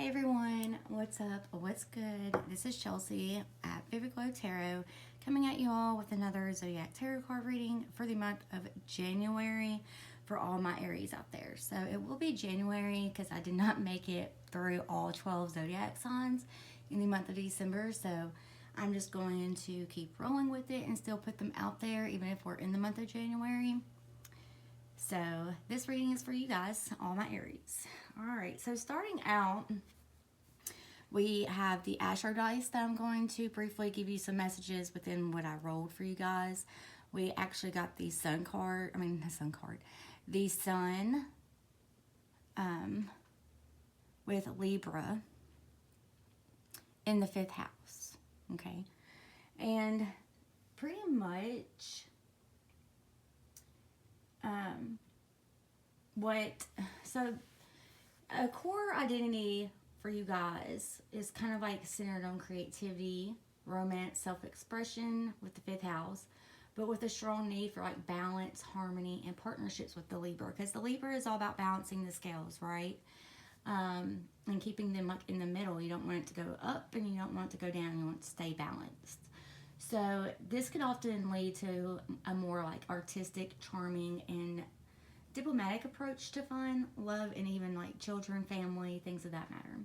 Hey everyone, what's up? What's good? This is Chelsea at Vividglowtarot coming at you all with another Zodiac tarot card reading for the month of January for all my Aries out there. So it will be January because I did not make it through all 12 Zodiac signs in the month of December. So I'm just going to keep rolling with it and still put them out there even if we're in the month of January. So this reading is for you guys, all my Aries. Alright, so starting out, we have the Astro dice that I'm going to briefly give you some messages within what I rolled for you guys. We actually got the Sun card, the Sun with Libra in the 5th house, okay? And pretty much so a core identity for you guys is kind of like centered on creativity, romance, self-expression with the 5th house, but with a strong need for like balance, harmony, and partnerships with the Libra, because the Libra is all about balancing the scales, right? And keeping them like in the middle. You don't want it to go up and you don't want it to go down. You want it to stay balanced. So this could often lead to a more like artistic, charming, and diplomatic approach to fun, love, and even like children, family, things of that matter.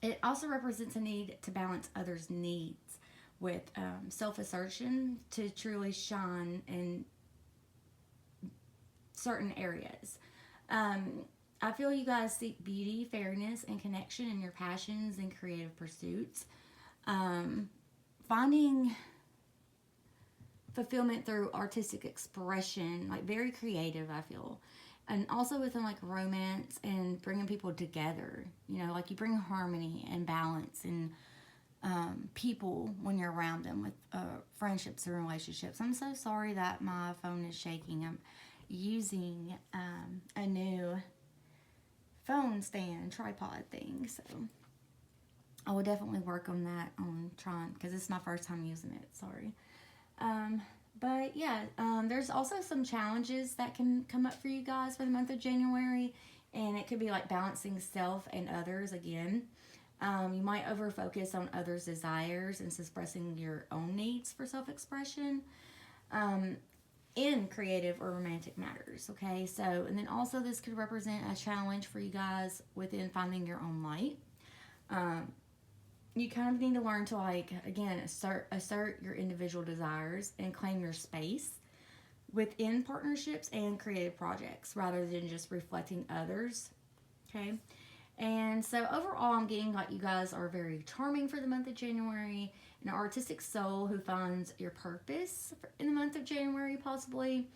It also represents a need to balance others' needs with self-assertion to truly shine in certain areas. I feel you guys seek beauty, fairness, and connection in your passions and creative pursuits. Finding fulfillment through artistic expression, like very creative, I feel. And also within like romance and bringing people together, you know, like you bring harmony and balance and people when you're around them with friendships and relationships. I'm so sorry that my phone is shaking. I'm using a new phone stand tripod thing, so I will definitely work on that on trying, because it's my first time using it. Sorry. But yeah, there's also some challenges that can come up for you guys for the month of January, and it could be like balancing self and others again. You might over focus on others' desires and suppressing your own needs for self-expression in creative or romantic matters, okay? So, and then also this could represent a challenge for you guys within finding your own light. You kind of need to learn to, like, again, assert your individual desires and claim your space within partnerships and creative projects rather than just reflecting others, okay? And so overall, I'm getting like you guys are very charming for the month of January, an artistic soul who finds your purpose in the month of January possibly,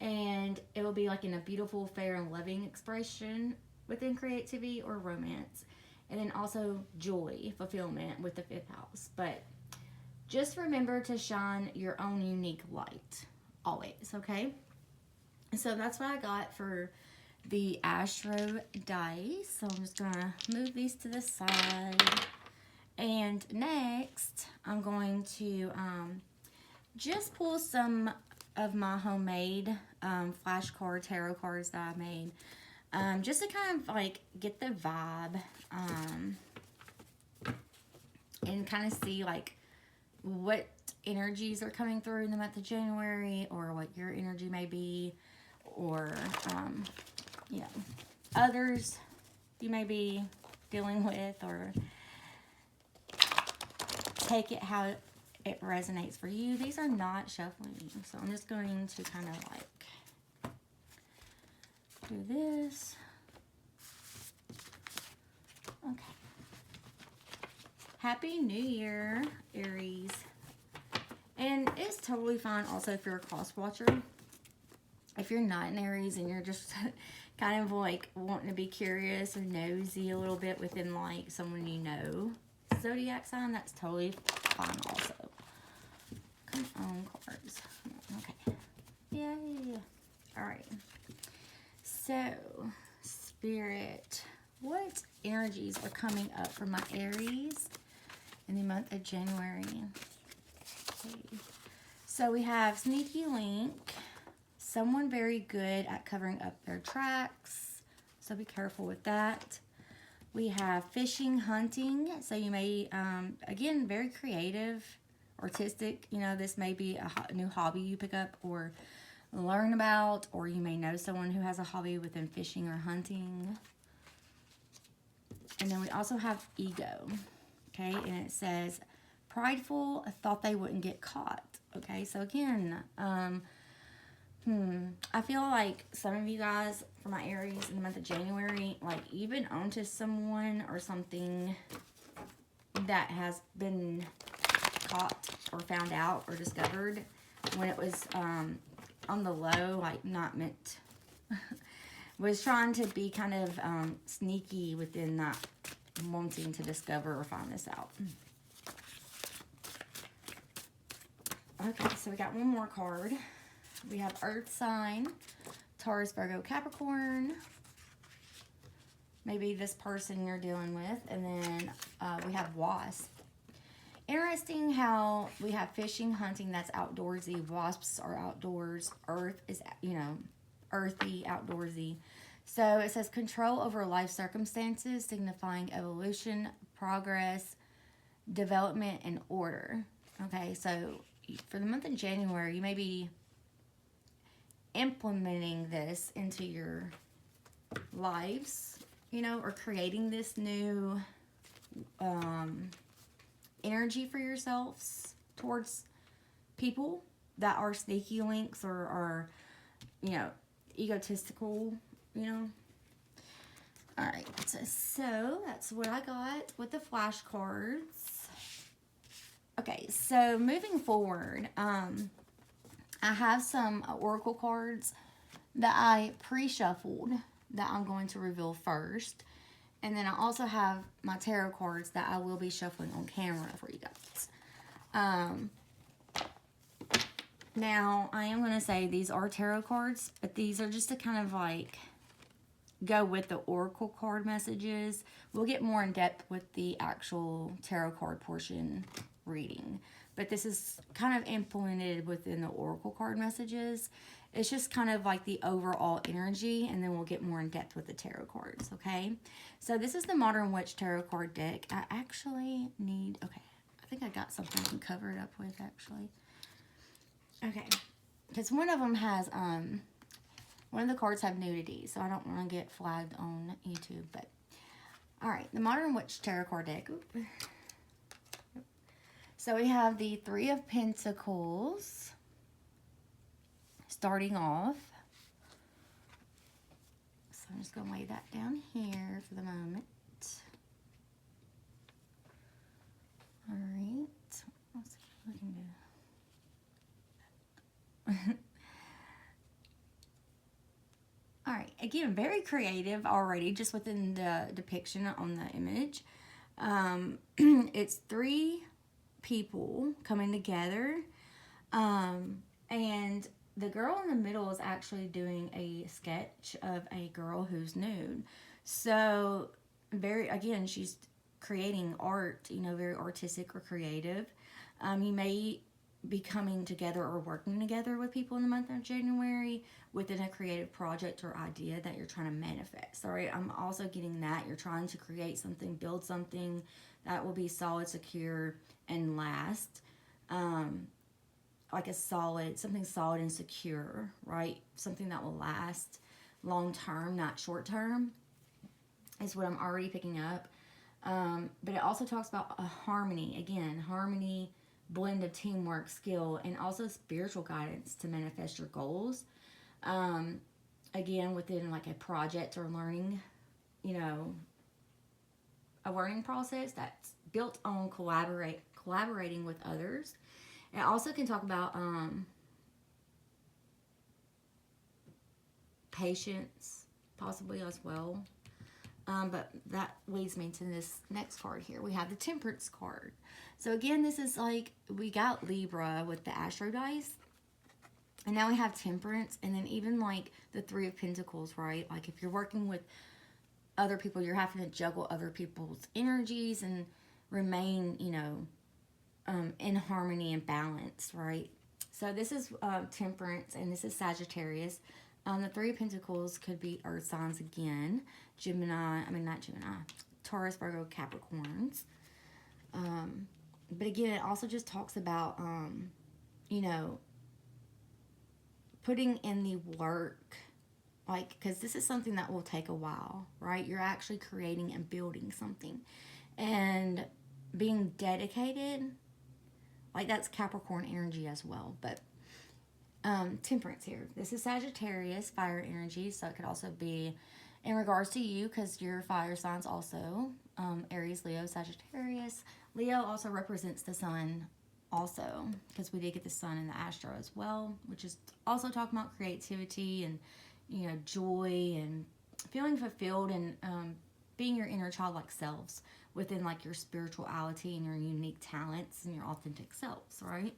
and it will be like in a beautiful, fair, and loving expression within creativity or romance. And then also joy, fulfillment with the 5th house. But just remember to shine your own unique light always, okay? So that's what I got for the Astro dice. So I'm just going to move these to the side. And next, I'm going to just pull some of my homemade flashcard tarot cards that I made. Just to kind of like get the vibe and kind of see like what energies are coming through in the month of January, or what your energy may be, or you know, others you may be dealing with, or take it how it resonates for you. These are not shuffling, so I'm just going to kind of like do this. Okay. Happy New Year, Aries. And it's totally fine also if you're a cross watcher. If you're not an Aries and you're just kind of like wanting to be curious or nosy a little bit within like someone you know, Zodiac sign, that's totally fine also. Come on, cards. Okay. Yay. Alright. So, Spirit, what energies are coming up for my Aries in the month of January? Okay. So we have Sneaky Link, someone very good at covering up their tracks, so be careful with that. We have fishing, hunting. So you may, again, very creative, artistic. You know, this may be a new hobby you pick up or learn about, or you may know someone who has a hobby within fishing or hunting. And then we also have ego, okay? And it says, prideful, thought they wouldn't get caught, okay? So again, I feel like some of you guys, for my Aries in the month of January, like you've been onto someone or something that has been caught or found out or discovered when it was on the low, like not meant, was trying to be kind of sneaky within that wanting to discover or find this out. Okay, so we got one more card. We have Earth sign, Taurus, Virgo, Capricorn. Maybe this person you're dealing with. And then we have Wasp. Interesting how we have fishing, hunting, that's outdoorsy. Wasps are outdoors. Earth is, you know, earthy, outdoorsy. So it says control over life circumstances, signifying evolution, progress, development, and order. Okay, so for the month of January, you may be implementing this into your lives, you know, or creating this new energy for yourselves towards people that are sneaky links or are, you know, egotistical, you know. All right, so that's what I got with the flashcards. Okay, so moving forward, I have some oracle cards that I pre-shuffled that I'm going to reveal first. And then I also have my tarot cards that I will be shuffling on camera for you guys. Now, I am going to say these are tarot cards, but these are just to kind of like go with the oracle card messages. We'll get more in depth with the actual tarot card portion reading. But this is kind of implemented within the oracle card messages. It's just kind of like the overall energy, and then we'll get more in depth with the tarot cards, okay? So this is the Modern Witch Tarot card deck. I actually need, okay, I think I got something I can cover it up with, actually. Okay, because one of them has, one of the cards have nudity, so I don't want to get flagged on YouTube, but, all right, the Modern Witch Tarot card deck. Oop. So we have the Three of Pentacles starting off. So I'm just going to lay that down here for the moment. All right. Let's see what we can do. All right. Again, very creative already just within the depiction on the image. It's three people coming together, and the girl in the middle is actually doing a sketch of a girl who's nude. So again, she's creating art, you know, very artistic or creative. You may be coming together or working together with people in the month of January within a creative project or idea that you're trying to manifest. All right, I'm also getting that you're trying to create something, build something that will be solid, secure, and last. Like something solid and secure, right? Something that will last long term, not short term, is what I'm already picking up. But it also talks about a harmony. Again, harmony, blend of teamwork, skill, and also spiritual guidance to manifest your goals. Again, within like a project or learning, you know, a learning process that's built on collaborating with others. It also can talk about patience, possibly as well. But that leads me to this next card here. We have the Temperance card. So again, this is like, we got Libra with the Astro dice. And now we have Temperance. And then even like the Three of Pentacles, right? Like if you're working with other people, you're having to juggle other people's energies and remain, you know, in harmony and balance, right? So this is Temperance, and this is Sagittarius. The Three of Pentacles could be earth signs again. Not Gemini, Taurus, Virgo, Capricorns. But again, it also just talks about, you know, putting in the work, like, because this is something that will take a while, right? You're actually creating and building something. And being dedicated, like, that's Capricorn energy as well. But Temperance here. This is Sagittarius, fire energy, so it could also be in regards to you because you're fire signs also. Aries, Leo, Sagittarius. Leo also represents the sun also because we did get the sun in the astro as well, which is also talking about creativity and, you know, joy and feeling fulfilled and being your inner childlike selves within, like, your spirituality and your unique talents and your authentic selves, right?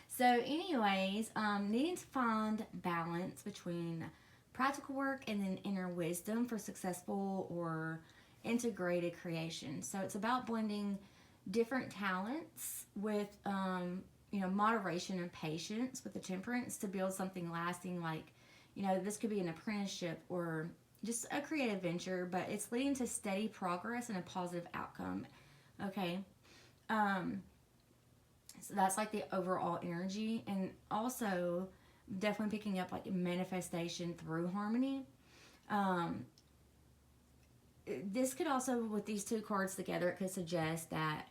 So anyways, needing to find balance between practical work and then inner wisdom for successful or integrated creation. So it's about blending different talents with, you know, moderation and patience with the Temperance to build something lasting. Like, you know, this could be an apprenticeship or just a creative venture, but it's leading to steady progress and a positive outcome. Okay. So that's like the overall energy. And also definitely picking up like manifestation through harmony. This could also, with these two cards together, it could suggest that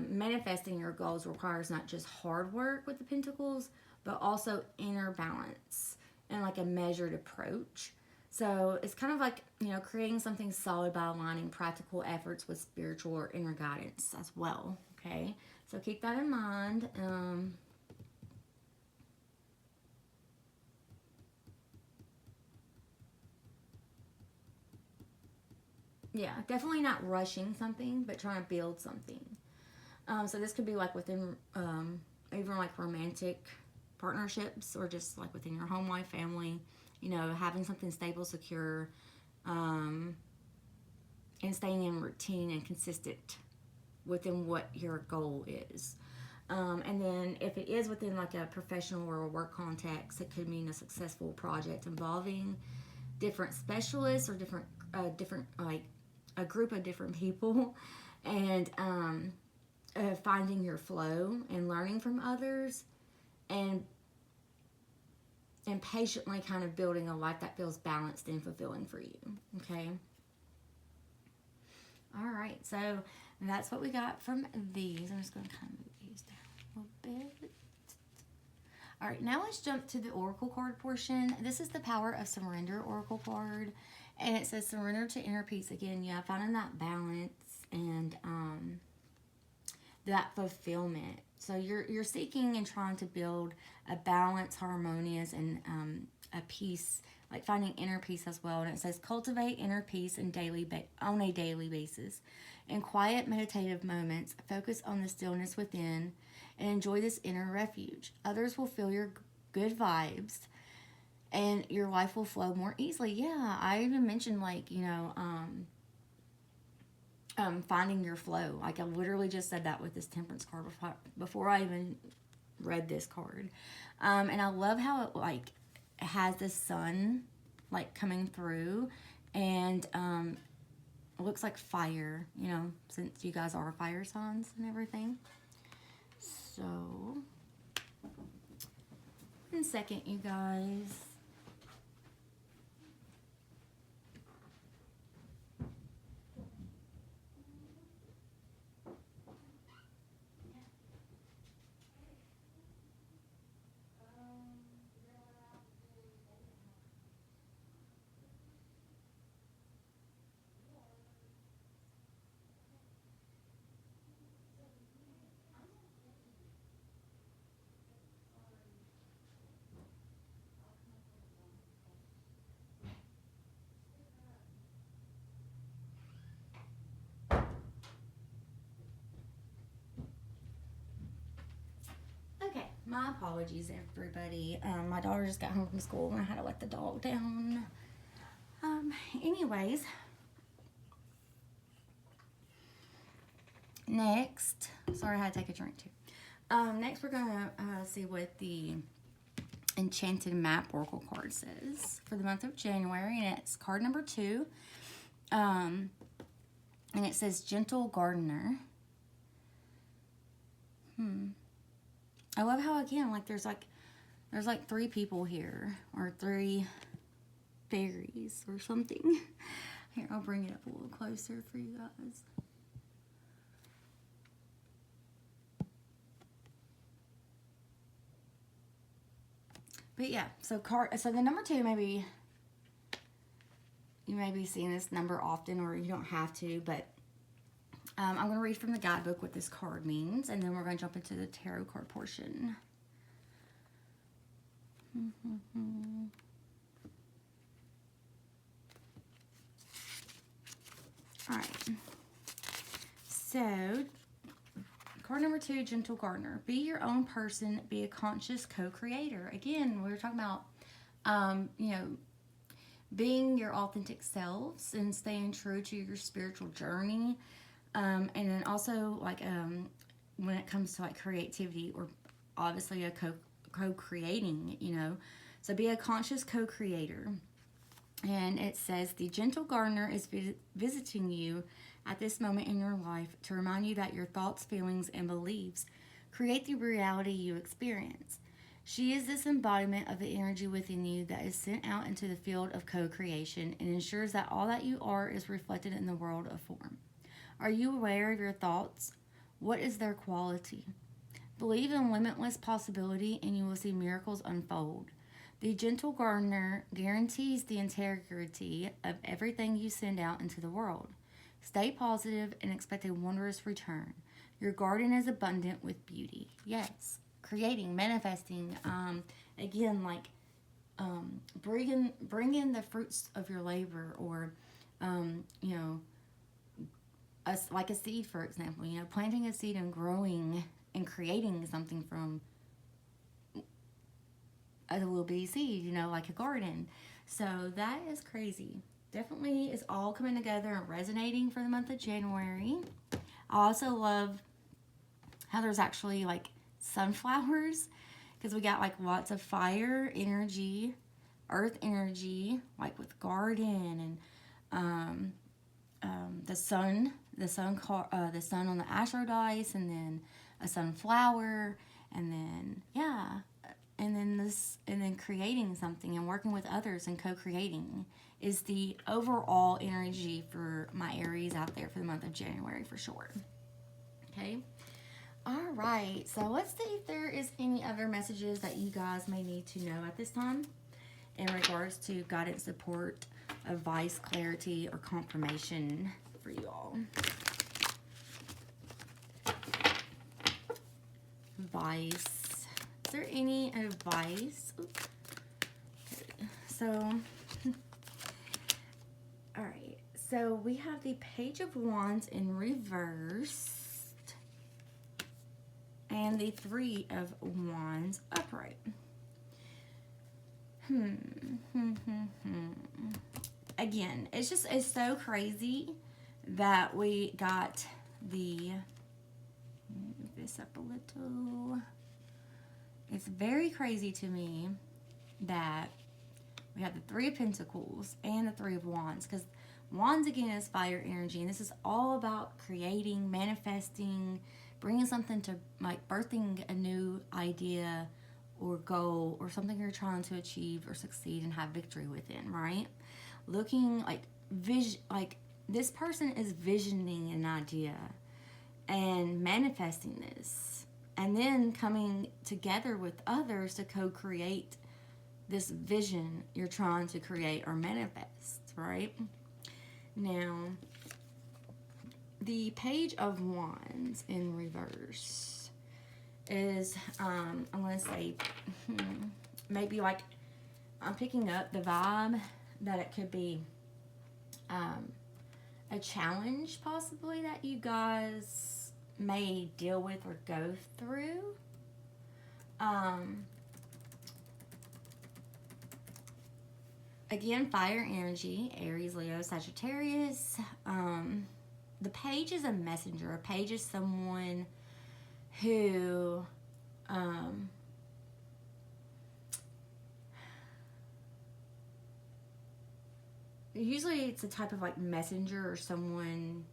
manifesting your goals requires not just hard work with the Pentacles, but also inner balance and like a measured approach. So it's kind of like, you know, creating something solid by aligning practical efforts with spiritual or inner guidance as well. Okay, so keep that in mind. Yeah, definitely not rushing something, but trying to build something. So this could be like within even like romantic partnerships or just like within your home life, family, you know, having something stable, secure, and staying in routine and consistent within what your goal is. And then if it is within like a professional or a work context, it could mean a successful project involving different specialists or different like a group of different people, and finding your flow and learning from others, and patiently kind of building a life that feels balanced and fulfilling for you. Okay. All right, so that's what we got from these. I'm just going to kind of move these down a little bit. All right, now let's jump to the Oracle card portion. This is the Power of Surrender Oracle card, and it says surrender to inner peace. Again, yeah, finding that balance and that fulfillment. So you're seeking and trying to build a balanced, harmonious, and a peace, like finding inner peace as well. And it says cultivate inner peace on a daily basis. In quiet meditative moments, focus on the stillness within and enjoy this inner refuge. Others will feel your good vibes and your life will flow more easily. Yeah, I even mentioned, like, you know, finding your flow. Like, I literally just said that with this Temperance card before I even read this card. And I love how it, like, has the sun, like, coming through, and it looks like fire, you know, since you guys are fire signs and everything. So, 1 second, you guys. My apologies, everybody. My daughter just got home from school and I had to let the dog down. Anyways. Next. Sorry, I had to take a drink too. Next, we're going to see what the Enchanted Map Oracle card says for the month of January, and it's card number 2. And it says Gentle Gardener. I love how, again, like there's like 3 people here, or 3 fairies or something. Here, I'll bring it up a little closer for you guys. But yeah, so the number 2, maybe you may be seeing this number often, or you don't have to, but I'm going to read from the guidebook what this card means, and then we're going to jump into the tarot card portion. All right. So, card number 2, Gentle Gardener. Be your own person. Be a conscious co-creator. Again, we were talking about, being your authentic selves and staying true to your spiritual journey. And then also, when it comes to, creativity, or obviously a co-creating, So be a conscious co-creator. And it says, the Gentle Gardener is visiting you at this moment in your life to remind you that your thoughts, feelings, and beliefs create the reality you experience. She is this embodiment of the energy within you that is sent out into the field of co-creation and ensures that all that you are is reflected in the world of form. Are you aware of your thoughts? What is their quality? Believe in limitless possibility and you will see miracles unfold. The Gentle Gardener guarantees the integrity of everything you send out into the world. Stay positive and expect a wondrous return. Your garden is abundant with beauty. Yes. Creating, manifesting, bring in the fruits of your labor, or, like a seed, for example, planting a seed and growing and creating something from a little bitty seed, like a garden. So that is crazy. Definitely is all coming together and resonating for the month of January. I also love how there's actually sunflowers, because we got lots of fire energy, earth energy, with garden, and the sun on the astro dice, and then a sunflower, and then and then creating something and working with others and co-creating is the overall energy for my Aries out there for the month of January, for sure. Okay. All right. So let's see if there is any other messages that you guys may need to know at this time in regards to guidance, support, advice, clarity, or confirmation for you all. Advice. Is there any advice? Oops. Okay. So, all right. So we have the Page of Wands in reverse and the 3 of Wands upright. Again, it's so crazy that we got the, move this up a little. It's very crazy to me that we have the 3 of Pentacles and the 3 of Wands, because Wands, again, is fire energy, and this is all about creating, manifesting, bringing something to, birthing a new idea or goal or something you're trying to achieve or succeed and have victory within, right? Looking this person is visioning an idea and manifesting this, and then coming together with others to co-create this vision you're trying to create or manifest, right? Now, the Page of Wands in reverse is, I'm going to say, maybe I'm picking up the vibe that it could be a challenge possibly that you guys may deal with or go through. Again, fire energy, Aries, Leo, Sagittarius. The page is a messenger. A page is someone who usually it's a type of like messenger or someone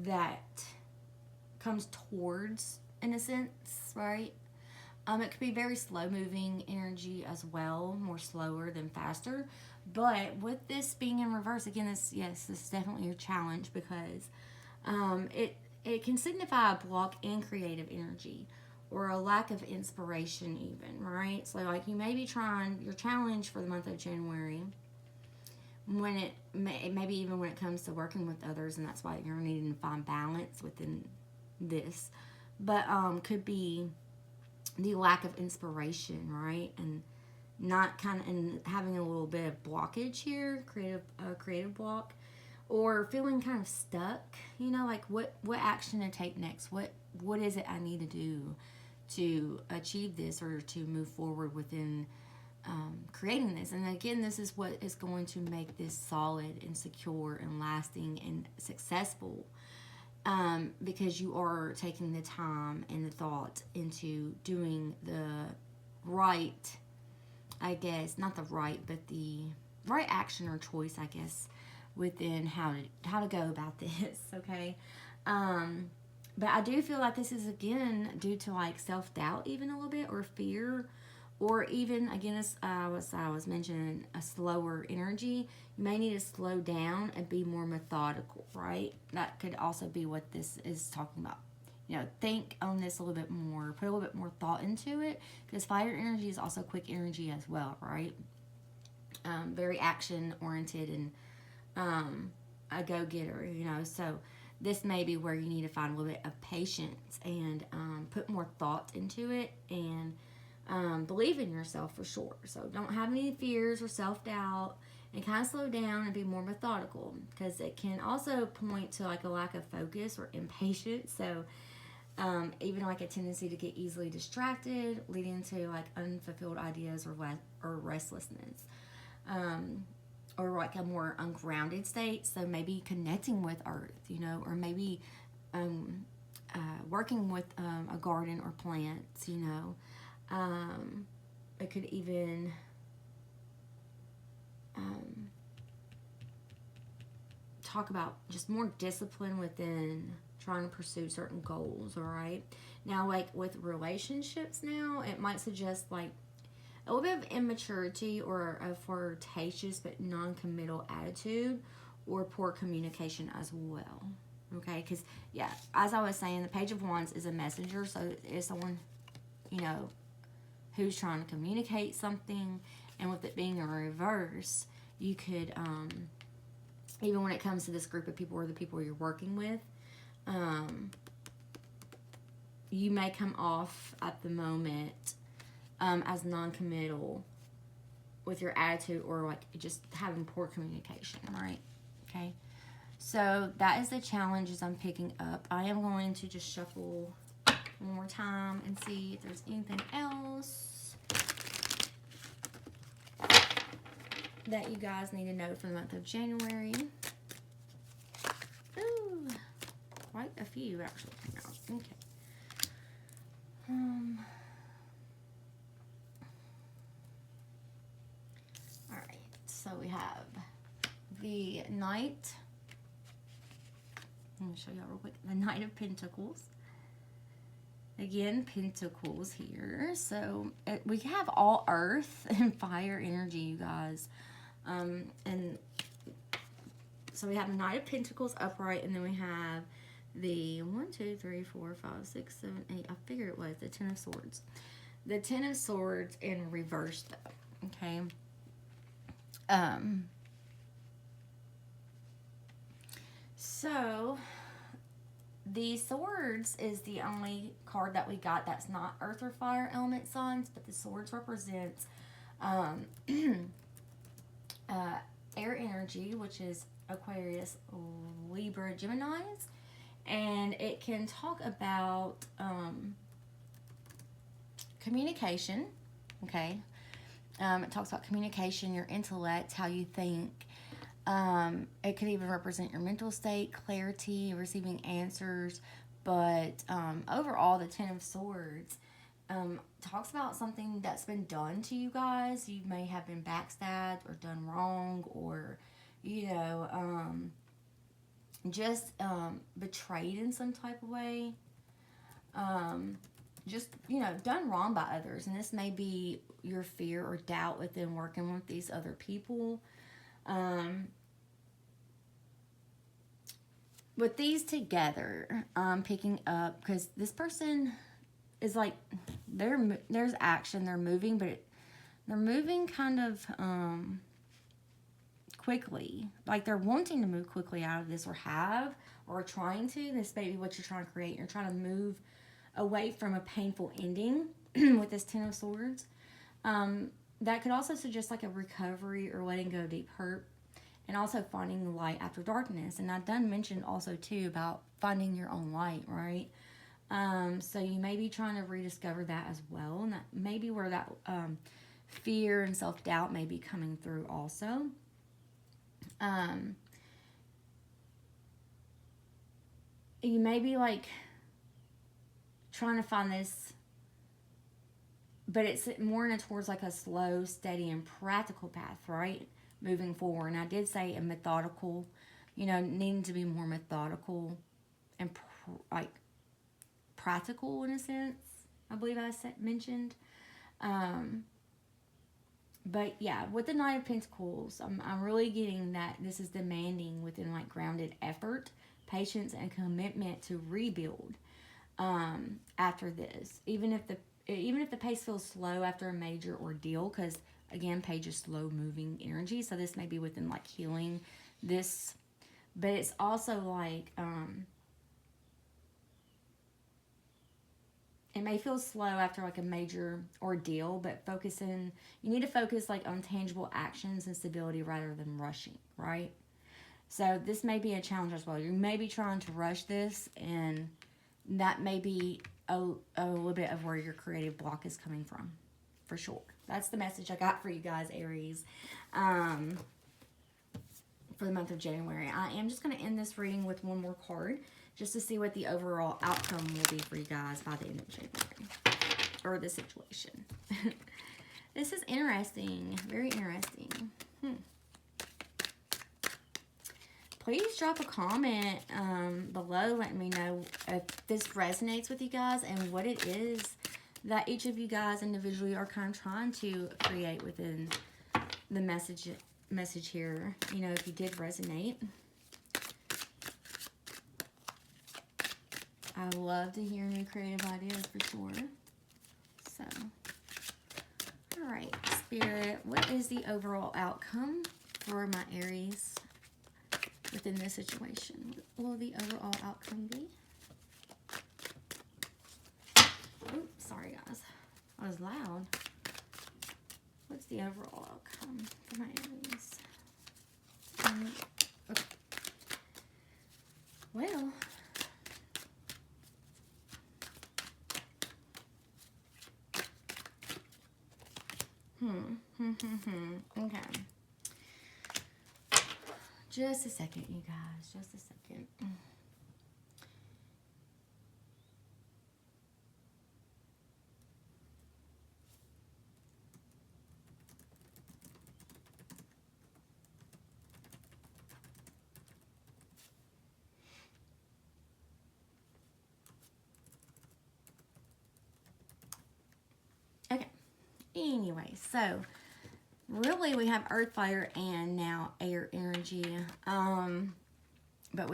that comes towards, in a sense, right? It could be very slow moving energy as well, more slower than faster. But with this being in reverse, again, this is definitely a challenge because it can signify a block in creative energy or a lack of inspiration, even, right? So, like, you may be trying your challenge for the month of January when maybe even when it comes to working with others, and that's why you're needing to find balance within this, but could be the lack of inspiration, right? And not kind of, and having a little bit of blockage here, creative block, or feeling kind of stuck, you know, like what action to take next, what is it I need to do to achieve this or to move forward within creating this. And again, this is what is going to make this solid and secure and lasting and successful, because you are taking the time and the thought into doing the right, I guess, not the right, but the right action or choice, I guess, within how to go about this. Okay. But I do feel like this is, again, due to like self-doubt even a little bit, or fear, or even, again, as I was mentioning, a slower energy. You may need to slow down and be more methodical, right? That could also be what this is talking about. You know, think on this a little bit more, put a little bit more thought into it, because fire energy is also quick energy as well, right? Very action oriented and a go-getter, you know. So this may be where you need to find a little bit of patience and put more thought into it, and believe in yourself for sure. So don't have any fears or self-doubt, and kind of slow down and be more methodical, because it can also point to like a lack of focus or impatience. So even like a tendency to get easily distracted, leading to like unfulfilled ideas or restlessness, or like a more ungrounded state. So maybe connecting with earth, you know, or maybe working with a garden or plants, you know. It could even talk about just more discipline within trying to pursue certain goals. All right. Now, like with relationships, now it might suggest like a little bit of immaturity or a flirtatious but non-committal attitude, or poor communication as well. Okay, because yeah, as I was saying, the Page of Wands is a messenger, so it's someone, you know, who's trying to communicate something. And with it being a reverse, you could even when it comes to this group of people or the people you're working with, you may come off at the moment as non-committal with your attitude, or like just having poor communication, right? Okay, so that is the challenges I'm picking up. I am going to just shuffle one more time and see if there's anything else that you guys need to know for the month of January. Ooh, quite a few actually came out. Okay. Alright, so we have the Knight. Let me show y'all real quick. The Knight of Pentacles. Again, Pentacles here. So we have all earth and fire energy, you guys. And so we have the Knight of Pentacles upright, and then we have the 1, 2, 3, 4, 5, 6, 7, 8. I figured it was the Ten of Swords. The Ten of Swords in reverse, though. Okay. So the Swords is the only card that we got that's not earth or fire element signs, but the Swords represents air energy, which is Aquarius, Libra, Geminis. And it can talk about communication, okay? It talks about communication, your intellect, how you think. It could even represent your mental state, clarity, receiving answers. But overall, the Ten of Swords talks about something that's been done to you guys. You may have been backstabbed or done wrong, or you know, just betrayed in some type of way. Just, you know, done wrong by others. And this may be your fear or doubt within working with these other people. With these together, picking up, because this person is like, there's action, they're moving, but they're moving kind of quickly. Like they're wanting to move quickly out of this, or trying to. This may be what you're trying to create. You're trying to move away from a painful ending with this Ten of Swords. That could also suggest like a recovery or letting go of deep hurt, and also finding the light after darkness. And I done mentioned also too about finding your own light, right? So you may be trying to rediscover that as well, and that may be where that fear and self-doubt may be coming through also. You may be like trying to find this, but it's more in towards like a slow, steady, and practical path, right? Moving forward. And I did say a methodical, you know, needing to be more methodical and like practical in a sense, I believe I mentioned. But yeah, with the Knight of Pentacles, I'm really getting that this is demanding within like grounded effort, patience, and commitment to rebuild after this. Even if the pace feels slow after a major ordeal, because again, Page is slow moving energy, so this may be within like healing this, but it's also like it may feel slow after like a major ordeal, but you need to focus like on tangible actions and stability rather than rushing, right? So this may be a challenge as well. You may be trying to rush this, and that may be a little bit of where your creative block is coming from, for sure. That's the message I got for you guys, Aries, for the month of January. I am just going to end this reading with one more card, just to see what the overall outcome will be for you guys by the end of January, or the situation. This is interesting, very interesting. Please drop a comment below letting me know if this resonates with you guys and what it is that each of you guys individually are kind of trying to create within the message here. You know, if you did resonate. I love to hear new creative ideas for sure. So, all right, Spirit, what is the overall outcome for my Aries within this situation? What will the overall outcome be? Oops, sorry guys, I was loud. What's the overall outcome for my Aries? Okay. Well, okay. Just a second, you guys. Just a second. Okay. Anyway, so really we have earth, fire, and now air energy. But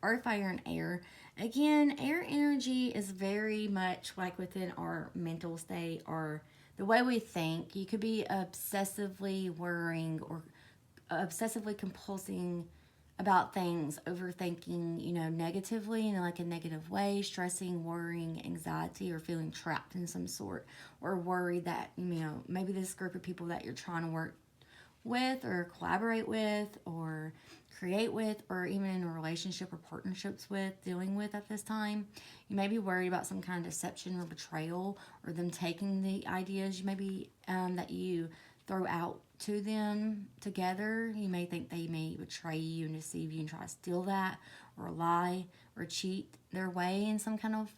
earth, fire, and air. Again, air energy is very much like within our mental state or the way we think. You could be obsessively worrying or obsessively compulsing about things, overthinking, you know, negatively in like a negative way, stressing, worrying, anxiety, or feeling trapped in some sort, or worried that, you know, maybe this group of people that you're trying to work with or collaborate with or create with, or even in a relationship or partnerships with, dealing with at this time. You may be worried about some kind of deception or betrayal, or them taking the ideas you maybe that you throw out to them together. You may think they may betray you and deceive you and try to steal that, or lie or cheat their way in some kind of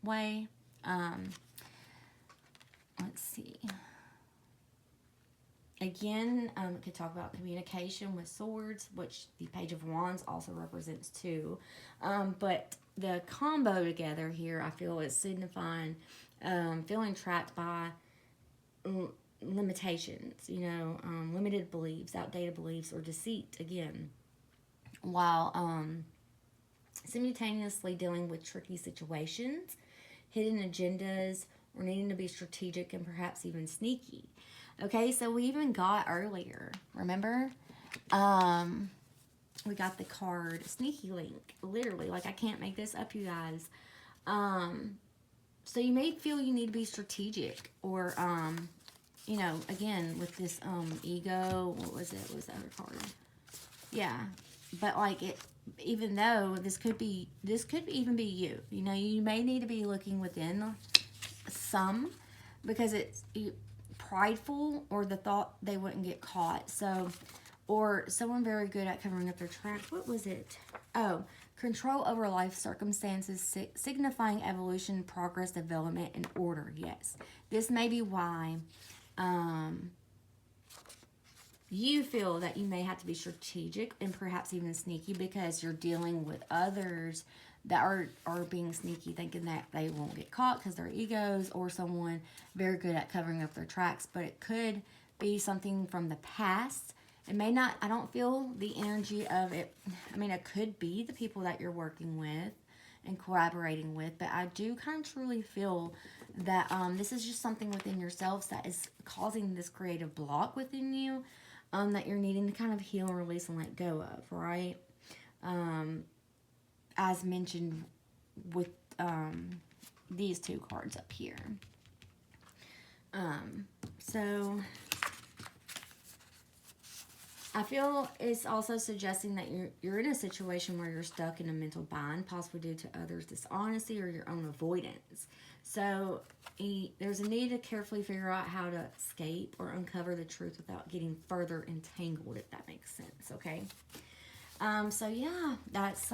way. Let's see. Again, it could talk about communication with swords, which the Page of Wands also represents too. But the combo together here, I feel, is signifying feeling trapped by limitations, limited beliefs, outdated beliefs, or deceit, again, while simultaneously dealing with tricky situations, hidden agendas, or needing to be strategic and perhaps even sneaky. Okay, so we even got earlier, remember? We got the card Sneaky Link. Literally, like, I can't make this up, you guys. So you may feel you need to be strategic, or, again, with this ego, what was it? What was the other card? Yeah, but like even though this could even be you. You may need to be looking within some, because it's prideful, or the thought they wouldn't get caught. So, or someone very good at covering up their tracks. What was it? Oh, control over life circumstances, signifying evolution, progress, development, and order. Yes, this may be why you feel that you may have to be strategic and perhaps even sneaky, because you're dealing with others that are being sneaky, thinking that they won't get caught because they're egos, or someone very good at covering up their tracks. But it could be something from the past. It may not, I don't feel the energy of it. I mean, it could be the people that you're working with and collaborating with, but I do kind of truly feel that this is just something within yourselves that is causing this creative block within you, that you're needing to kind of heal and release and let go of, right? As mentioned with these two cards up here. So I feel it's also suggesting that you're in a situation where you're stuck in a mental bind, possibly due to others' dishonesty or your own avoidance. So there's a need to carefully figure out how to escape or uncover the truth without getting further entangled, if that makes sense, okay? So yeah, that's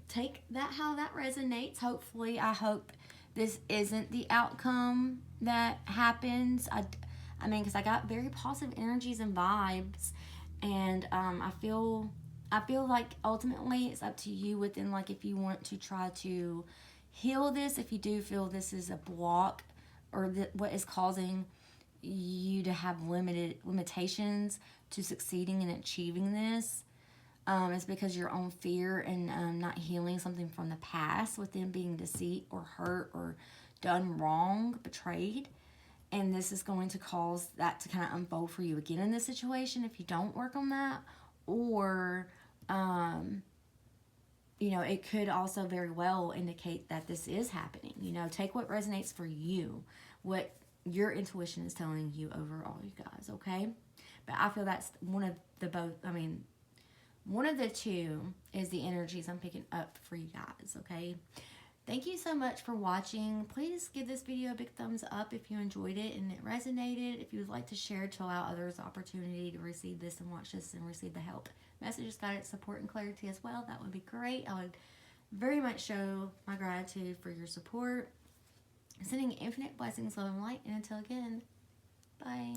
take that how that resonates. Hopefully, I hope this isn't the outcome that happens. I mean, because I got very positive energies and vibes, and I feel like ultimately it's up to you within, like, if you want to try to heal this, if you do feel this is a block, or what is causing you to have limitations to succeeding and achieving this. It's because your own fear and not healing something from the past within being deceit or hurt or done wrong, betrayed. And this is going to cause that to kind of unfold for you again in this situation if you don't work on that. Or, it could also very well indicate that this is happening. Take what resonates for you, what your intuition is telling you overall, you guys, okay? But I feel that's one of the two is the energies I'm picking up for you guys, okay? Thank you so much for watching. Please give this video a big thumbs up if you enjoyed it and it resonated. If you would like to share to allow others the opportunity to receive this and watch this and receive the help, messages, guidance, support, and clarity as well, that would be great. I would very much show my gratitude for your support. Sending infinite blessings, love, and light. And until again, bye.